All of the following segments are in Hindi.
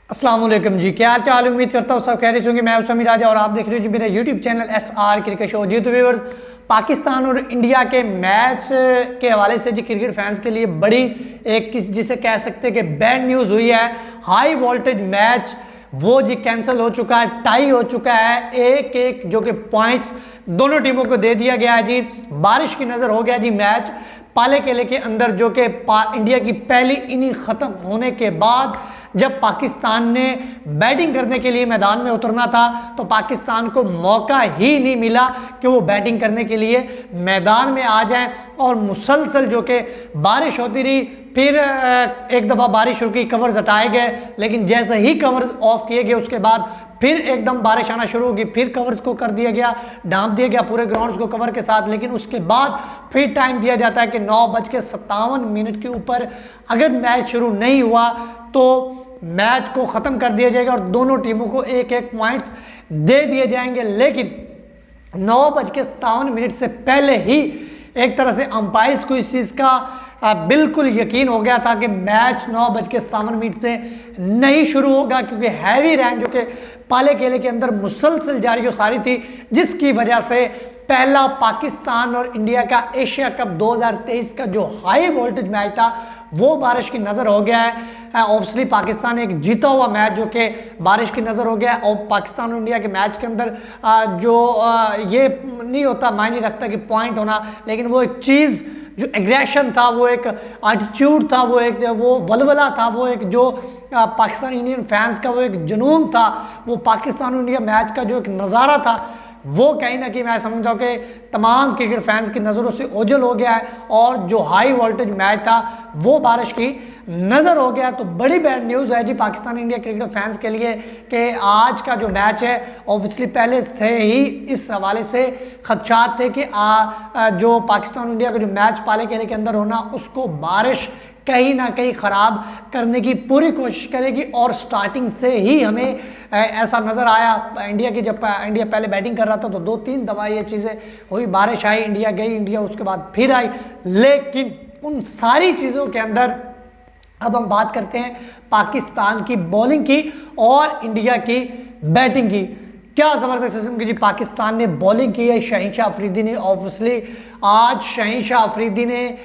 अस्सलाम वालेकुम जी, क्या हाल चाल। उम्मीद करता हूँ सब खैरियत होंगे। मैं उस्मी राजा और आप देख रहे हो जी मेरा YouTube channel SR cricket show जी। तो व्यूअर्स, पाकिस्तान और इंडिया के मैच के हवाले से जी क्रिकेट फैंस के लिए बड़ी एक जिसे कह सकते हैं कि बैड न्यूज़ हुई है। हाई वोल्टेज मैच वो जी कैंसिल हो चुका है, टाई हो चुका है, एक एक जो कि पॉइंट्स दोनों टीमों को दे दिया गया है जी। बारिश की नज़र हो गया जी मैच पाले केले के अंदर, जो कि इंडिया की पहली इनिंग ख़त्म होने के बाद जब पाकिस्तान ने बैटिंग करने के लिए मैदान में उतरना था तो पाकिस्तान को मौका ही नहीं मिला कि वो बैटिंग करने के लिए मैदान में आ जाएं। और मुसलसल जो कि बारिश होती रही, फिर एक दफ़ा बारिश रुकी, कवर्स हटाए गए, लेकिन जैसे ही कवर्स ऑफ किए गए उसके बाद फिर एकदम बारिश आना शुरू होगी, फिर कवर्स को कर दिया गया, ढांप दिया गया पूरे ग्राउंड्स को कवर के साथ। लेकिन उसके बाद फिर टाइम दिया जाता है कि 9:57 के ऊपर अगर मैच शुरू नहीं हुआ तो मैच को ख़त्म कर दिया जाएगा और दोनों टीमों को एक एक पॉइंट्स दे दिए जाएंगे। लेकिन 9:57 से पहले ही एक तरह से अंपायर्स को इस चीज़ का बिल्कुल यकीन हो गया था कि मैच 9:57 पे नहीं शुरू होगा, क्योंकि हैवी रेन जो कि पाले केले के अंदर मुसलसल जारी सारी थी, जिसकी वजह से पहला पाकिस्तान और इंडिया का एशिया कप 2023 का जो हाई वोल्टेज मैच था वो बारिश की नज़र हो गया है। ऑब्वियसली पाकिस्तान एक जीता हुआ मैच जो कि बारिश की नज़र हो गया है। और पाकिस्तान और इंडिया के मैच के अंदर जो ये नहीं होता, मायने रखता कि पॉइंट होना, लेकिन वो एक चीज़ जो एग्रेशन था, वो एक एटीट्यूड था, वो वलवला था, वो एक जो पाकिस्तान इंडियन फैंस का वो एक जुनून था, वो पाकिस्तान और इंडिया मैच का जो एक नज़ारा था, वो कहीं ना कहीं मैं समझता हूँ कि तमाम क्रिकेट फैंस की नज़रों से ओझल हो गया है। और जो हाई वोल्टेज मैच था वो बारिश की नज़र हो गया। तो बड़ी बैड न्यूज़ है जी पाकिस्तान इंडिया क्रिकेट फैंस के लिए कि आज का जो मैच है, ऑब्वियसली पहले से ही इस हवाले से खदशात थे कि जो पाकिस्तान इंडिया का जो मैच पाले केले के अंदर होना, उसको बारिश कहीं ना कहीं ख़राब करने की पूरी कोशिश करेगी। और स्टार्टिंग से ही हमें ऐसा नज़र आया, इंडिया की जब इंडिया पहले बैटिंग कर रहा था तो 2-3 दफ़ा ये चीज़ें हुई, बारिश आई, इंडिया गई, इंडिया उसके बाद फिर आई। लेकिन उन सारी चीज़ों के अंदर अब हम बात करते हैं पाकिस्तान की बॉलिंग की और इंडिया की बैटिंग की। क्या ज़बरदस्त किस्म की जी पाकिस्तान ने बॉलिंग की है शहीनशाह अफरीदी ने। ऑब्वियसली आज शहीनशाह अफरीदी ने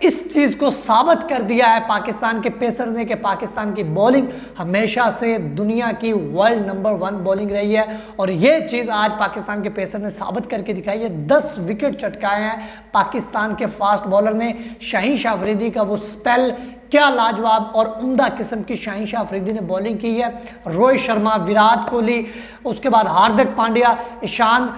इस चीज़ को साबित कर दिया है पाकिस्तान के पेसर ने कि पाकिस्तान की बॉलिंग हमेशा से दुनिया की वर्ल्ड नंबर 1 बॉलिंग रही है। और ये चीज़ आज पाकिस्तान के पेसर ने साबित करके दिखाई है। 10 विकेट चटकाए हैं पाकिस्तान के फास्ट बॉलर ने। शहीनशाह अफरीदी का वो स्पेल क्या लाजवाब और उम्दा किस्म की शहीनशाह अफरीदी ने बॉलिंग की है। रोहित शर्मा, विराट कोहली, उसके बाद हार्दिक पांड्या, ईशान,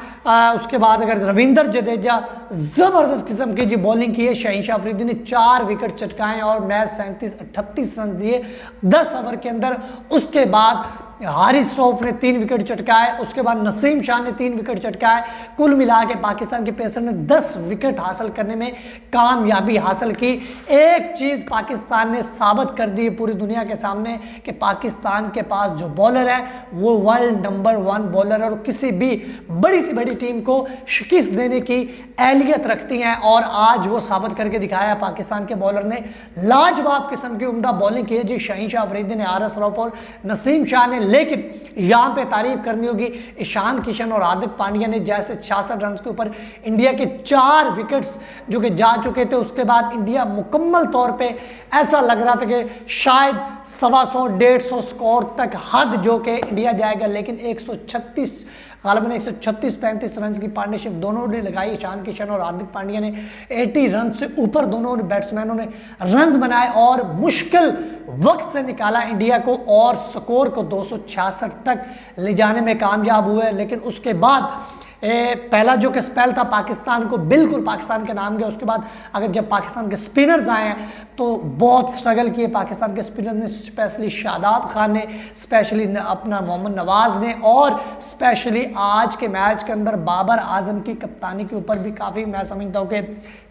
उसके बाद अगर रविंद्र जडेजा, ज़बरदस्त किस्म की जी बॉलिंग की है। शहीनशाह अफरीदी ने 4 विकेट चटकाए और मैच 37-38 रन दिए 10 ओवर के अंदर। उसके बाद हारिस रऊफ ने 3 विकेट चटकाए, उसके बाद नसीम शाह ने 3 विकेट चटकाए। कुल मिला के पाकिस्तान के पेसर ने 10 विकेट हासिल करने में कामयाबी हासिल की। एक चीज़ पाकिस्तान ने साबित कर दी पूरी दुनिया के सामने कि पाकिस्तान के पास जो बॉलर है वो वर्ल्ड नंबर 1 बॉलर है और किसी भी बड़ी से बड़ी टीम को शिकस्त देने की एहलियत रखती हैं। और आज वो साबित करके दिखाया पाकिस्तान के बॉलर ने। लाजवाब किस्म की उम्दा बॉलिंग की है जी शहीनशाह अफरीदी ने, हारिस रऊफ और नसीम शाह ने। लेकिन यहां पे तारीफ करनी होगी ईशान किशन और हार्दिक पांड्या ने, जैसे 66 रन के ऊपर इंडिया के 4 विकेट्स जो कि जा चुके थे। उसके बाद इंडिया मुकम्मल तौर पे ऐसा लग रहा था कि शायद 125-150 स्कोर तक हद जो कि इंडिया जाएगा, लेकिन 136 गालिबन 136-35 रन की पार्टनरशिप दोनों ने लगाई। ईशान किशन और हार्दिक पांड्या ने 80 रन से ऊपर दोनों बैट्समैनों ने रन्स बनाए और मुश्किल वक्त से निकाला इंडिया को और स्कोर को 266 तक ले जाने में कामयाब हुए। लेकिन उसके बाद पहला जो कि स्पेल था पाकिस्तान को बिल्कुल पाकिस्तान के नाम गया। उसके बाद अगर जब पाकिस्तान के स्पिनर्स आए हैं तो बहुत स्ट्रगल किए पाकिस्तान के स्पिनर ने, स्पेशली शादाब खान ने, स्पेशली अपना मोहम्मद नवाज ने, और स्पेशली आज के मैच के अंदर बाबर आजम की कप्तानी के ऊपर भी काफ़ी मैं समझता हूँ कि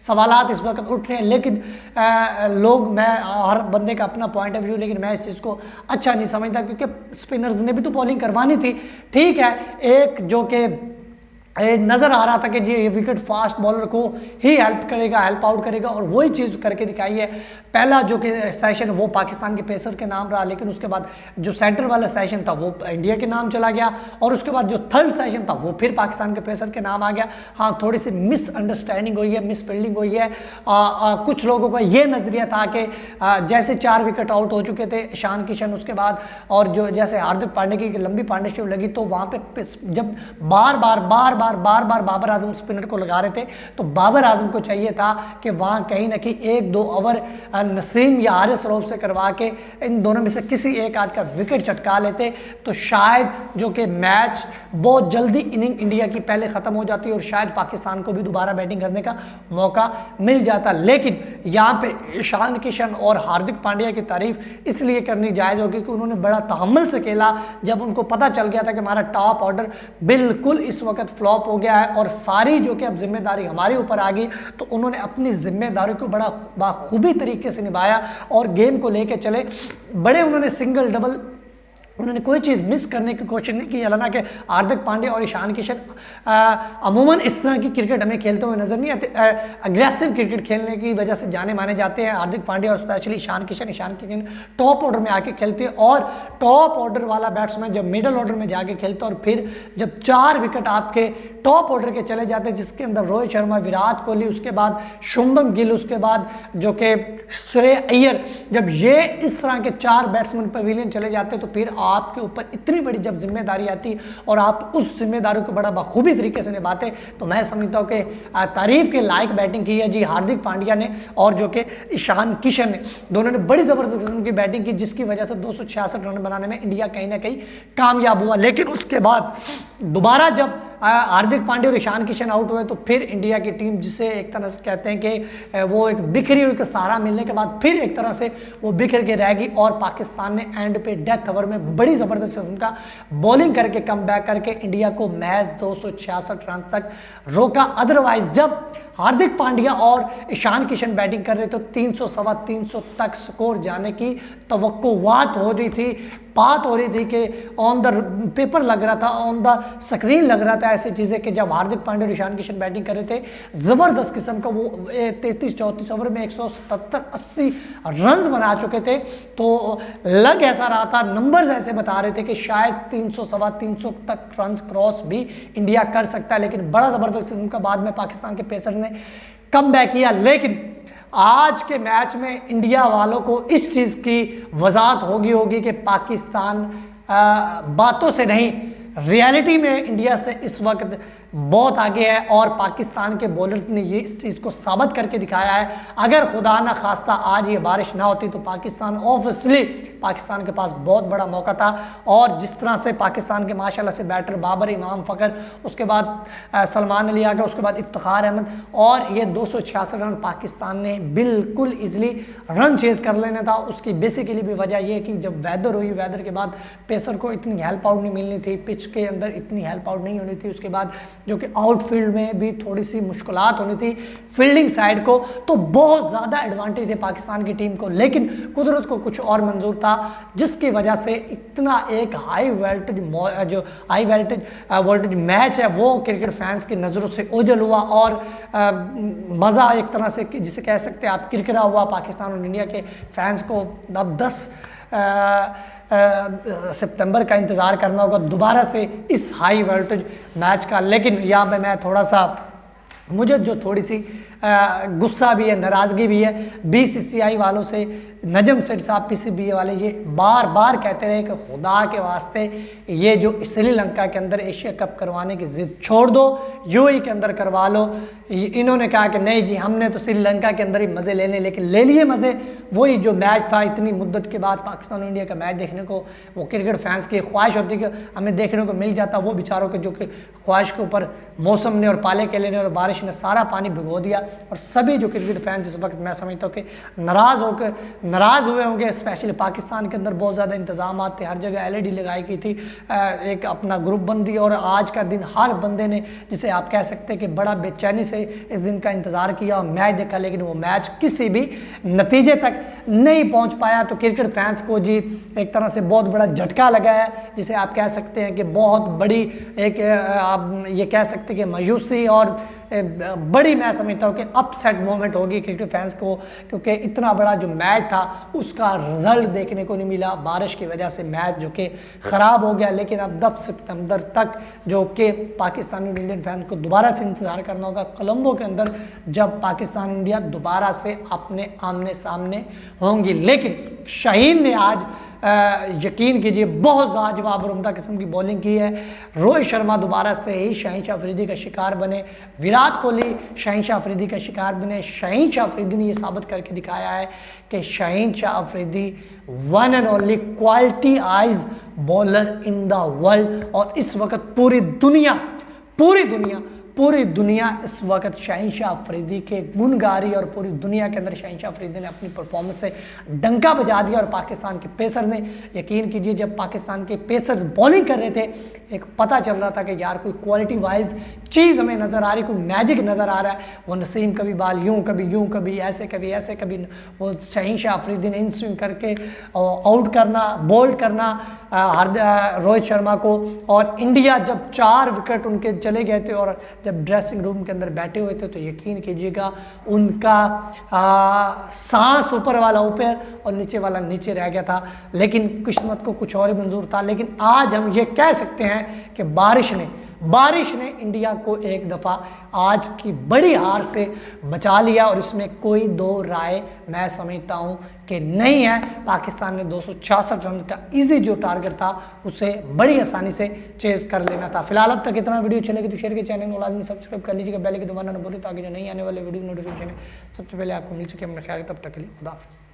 सवालात इस वक्त उठ रहे हैं। लेकिन लोग, मैं हर बंदे का अपना पॉइंट ऑफ व्यू, लेकिन मैं इस चीज़ को अच्छा नहीं समझता क्योंकि स्पिनर्स ने भी तो बॉलिंग करवानी थी। ठीक है, एक जो कि नज़र आ रहा था कि जी ये विकेट फास्ट बॉलर को ही हेल्प आउट करेगा और वही चीज़ करके दिखाई है। पहला जो कि सेशन वो पाकिस्तान के पेसर के नाम रहा, लेकिन उसके बाद जो सेंटर वाला सेशन था वो इंडिया के नाम चला गया और उसके बाद जो थर्ड सेशन था वो फिर पाकिस्तान के पेसर के नाम आ गया। हाँ, थोड़ी सी मिसअंडरस्टैंडिंग हुई है, मिस फील्डिंग हुई है। कुछ लोगों का ये नज़रिया था कि जैसे 4 विकेट आउट हो चुके थे ईशान किशन उसके बाद, और जो जैसे हार्दिक पांड्या की लंबी पार्टनरशिप लगी तो वहाँ पे जब बार बार बाबर आजम स्पिनर को लगा रहे थे तो बाबर आजम को चाहिए था कि वहाँ कहीं ना कहीं 1-2 ओवर नसीम या हारिस रऊफ से करवा के इन दोनों में से किसी एक आध का विकेट चटका लेते तो शायद जो कि मैच बहुत जल्दी इनिंग इंडिया की पहले ख़त्म हो जाती और शायद पाकिस्तान को भी दोबारा बैटिंग करने का मौका मिल जाता। लेकिन यहाँ पे ईशान किशन और हार्दिक पांड्या की तारीफ इसलिए करनी जायज़ होगी कि उन्होंने बड़ा तहम्मुल से खेला। जब उनको पता चल गया था कि हमारा टॉप ऑर्डर बिल्कुल इस वक्त फ्लॉप हो गया है और सारी जो कि अब जिम्मेदारी हमारे ऊपर आ गई, तो उन्होंने अपनी जिम्मेदारी को बड़ा बाखूबी तरीके से निभाया और गेम को लेके चले। बड़े उन्होंने सिंगल डबल, उन्होंने कोई चीज़ मिस करने की कोशिश नहीं की। हालांकि हार्दिक पांड्या और ईशान किशन अमूमन इस तरह की क्रिकेट हमें खेलते हुए नजर नहीं आते। अग्रेसिव क्रिकेट खेलने की वजह से जाने माने जाते हैं हार्दिक पांड्या और specially Ishan Kishan top order में आके खेलते हैं और टॉप ऑर्डर वाला बैट्समैन जब मिडल ऑर्डर में जाके खेलता है और फिर जब 4 विकेट आपके टॉप ऑर्डर के चले जाते हैं जिसके अंदर रोहित शर्मा, विराट कोहली, उसके बाद शुभमन गिल, उसके बाद जो कि श्रेयस अय्यर, जब ये इस तरह के 4 बैट्समैन पवेलियन चले जाते तो फिर आपके ऊपर इतनी बड़ी जब जिम्मेदारी आती और आप उस जिम्मेदारी को बड़ा बखूबी तरीके से निभाते तो मैं समझता हूँ कि तारीफ के लायक बैटिंग की है जी हार्दिक पांड्या ने और जो कि ईशान किशन ने। दोनों ने बड़ी ज़बरदस्त किस्म की बैटिंग की जिसकी वजह से 266 रन बनाने में इंडिया कहीं ना कहीं कामयाब हुआ। लेकिन उसके बाद दोबारा जब हार्दिक पांड्या और ईशान किशन आउट हुए तो फिर इंडिया की टीम, जिसे एक तरह से कहते हैं कि वो एक बिखरी हुई का सहारा मिलने के बाद फिर एक तरह से वो बिखर के रह गई और पाकिस्तान ने एंड पे डेथ ओवर में बड़ी ज़बरदस्त किस्म का बॉलिंग करके कम बैक करके इंडिया को महज 266 रन तक रोका। अदरवाइज जब हार्दिक पांड्या और ईशान किशन बैटिंग कर रहे तो 300 सवा 300 तक स्कोर जाने की तवक्कुआत हो रही थी, बात हो रही थी कि ऑन द पेपर लग रहा था, ऑन द स्क्रीन लग रहा था ऐसी चीज़ें कि जब हार्दिक पांड्या और ईशान किशन बैटिंग कर रहे थे ज़बरदस्त किस्म का वो 33-34 ओवर में 177-80 रन बना चुके थे। तो लग ऐसा रहा था, नंबर्स ऐसे बता रहे थे कि शायद 300 सवा 300 तक रन क्रॉस भी इंडिया कर सकता है। लेकिन बड़ा ज़बरदस्त किस्म का बाद में पाकिस्तान के पेसर ने कम बैक किया। लेकिन आज के मैच में इंडिया वालों को इस चीज़ की वजाहत होगी कि पाकिस्तान बातों से नहीं रियलिटी में इंडिया से इस वक्त बहुत आगे है और पाकिस्तान के बॉलर्स ने ये इस चीज़ को साबित करके दिखाया है। अगर खुदा ना खास्ता आज ये बारिश ना होती तो पाकिस्तान ऑब्वियसली पाकिस्तान के पास बहुत बड़ा मौका था। और जिस तरह से पाकिस्तान के माशाल्लाह से बैटर बाबर, इमाम फ़खर, उसके बाद सलमान अली आ गया, उसके बाद इफ्तिखार अहमद और ये 266 रन पाकिस्तान ने बिल्कुल ईजिली रन चेज़ कर लेना था। उसकी बेसिकली भी वजह यह कि जब वेदर हुई, वेदर के बाद पेसर को इतनी हेल्प आउट नहीं मिलनी थी, पिच के अंदर इतनी हेल्प आउट नहीं होनी थी, उसके बाद जो कि आउटफील्ड में भी थोड़ी सी मुश्किलात होनी थी फील्डिंग साइड को, तो बहुत ज़्यादा एडवांटेज थे पाकिस्तान की टीम को। लेकिन कुदरत को कुछ और मंजूर था जिसकी वजह से इतना एक हाई वोल्टेज मैच है वो क्रिकेट फैंस की नज़रों से ओझल हुआ और मज़ा एक तरह से जिसे कह सकते हैं आप किरकिरा हुआ पाकिस्तान और इंडिया के फैंस को। अब 10 सितंबर का इंतज़ार करना होगा दोबारा से इस हाई वोल्टेज मैच का। लेकिन यहाँ पे मैं थोड़ा सा, मुझे जो थोड़ी सी गुस्सा भी है, नाराज़गी भी है बीसीसीआई वालों से। नजम सेठ साहब पीसीबी वाले ये बार बार कहते रहे कि खुदा के वास्ते ये जो श्रीलंका के अंदर एशिया कप करवाने की जिद छोड़ दो, यूएई के अंदर करवा लो। इन्होंने कहा कि नहीं जी हमने तो श्रीलंका के अंदर ही मज़े लेने, लेकिन ले लिए मज़े। वही जो मैच था इतनी मुद्दत के बाद पाकिस्तान और इंडिया का मैच देखने को वो क्रिकेट फैंस की ख्वाहिश होती कि हमें देखने को मिल जाता, वो बेचारों के जो कि ख्वाहिश के ऊपर मौसम ने और पाले केले ने और बारिश ने सारा पानी भिगो दिया। और सभी जो क्रिकेट फैंस इस वक्त मैं समझता हूँ कि नाराज़ हुए होंगे। स्पेशली पाकिस्तान के अंदर बहुत ज़्यादा इंतजाम थे, हर जगह LED लगाई गई थी, एक अपना ग्रुप बंदी, और आज का दिन हर बंदे ने, जिसे आप कह सकते हैं कि बड़ा बेचैनी से इस दिन का इंतज़ार किया और मैच देखा, लेकिन वो मैच किसी भी नतीजे तक नहीं पहुँच पाया। तो क्रिकेट फैंस को जी एक तरह से बहुत बड़ा झटका लगा है, जिसे आप कह सकते हैं कि बहुत बड़ी एक आप ये कह सकते हैं कि मायूसी और बड़ी मैं समझता हूँ कि अपसेट मोमेंट होगी क्रिकेट फैंस को, क्योंकि इतना बड़ा जो मैच था उसका रिजल्ट देखने को नहीं मिला। बारिश की वजह से मैच जो कि ख़राब हो गया, लेकिन अब 10 सितंबर तक जो कि पाकिस्तानी और इंडियन फैंस को दोबारा से इंतज़ार करना होगा कोलंबो के अंदर, जब पाकिस्तान इंडिया दोबारा से अपने आमने सामने होंगी। लेकिन शाहीन ने आज यकीन कीजिए बहुत लाजवाब और उम्दा किस्म की बॉलिंग की है। रोहित शर्मा दोबारा से ही शाहीन शाह अफरीदी का शिकार बने, विराट कोहली शाहीन शाह अफरीदी का शिकार बने। शाहीन शाह अफरीदी ने यह साबित करके दिखाया है कि Shaheen Shah Afridi one and only quality eyes bowler in the world, और इस वक्त पूरी दुनिया इस वक्त शाहीन शाह अफरीदी के गुण गा रही है, और पूरी दुनिया के अंदर शाहीन शाह अफरीदी ने अपनी परफॉर्मेंस से डंका बजा दिया। और पाकिस्तान के पेसर ने, यकीन कीजिए जब पाकिस्तान के पेसर्स बॉलिंग कर रहे थे, एक पता चल रहा था कि यार कोई क्वालिटी वाइज चीज़ हमें नज़र आ रही, कोई मैजिक नज़र आ रहा है। वो नसीम कभी बाल यूँ कभी ऐसे कभी वो शाहीन शाह अफरीदी ने इन स्विंग करके आउट करना, बोल्ड करना रोहित शर्मा को। और इंडिया जब 4 विकेट उनके चले गए थे और जब ड्रेसिंग रूम के अंदर बैठे हुए थे, तो यकीन कीजिएगा उनका सांस ऊपर वाला ऊपर और नीचे वाला नीचे रह गया था। लेकिन किस्मत को कुछ और ही मंजूर था। लेकिन आज हम ये कह सकते हैं कि बारिश ने इंडिया को एक दफ़ा आज की बड़ी हार से बचा लिया, और इसमें कोई दो राय मैं समझता हूं कि नहीं है। पाकिस्तान ने 266 रन का इजी जो टारगेट था उसे बड़ी आसानी से चेज कर लेना था। फिलहाल अब तक इतना। वीडियो चलेगी तो शेयर के चैनल को लाजमी सब्सक्राइब कर लीजिएगा, बेल के दबाना न भूलिए ताकि जो नहीं आने वाले वीडियो नोटिफिकेशन है सबसे पहले आपको मिल सके। अपना ख्याल, तब तक के लिए खुदा हाफिज़।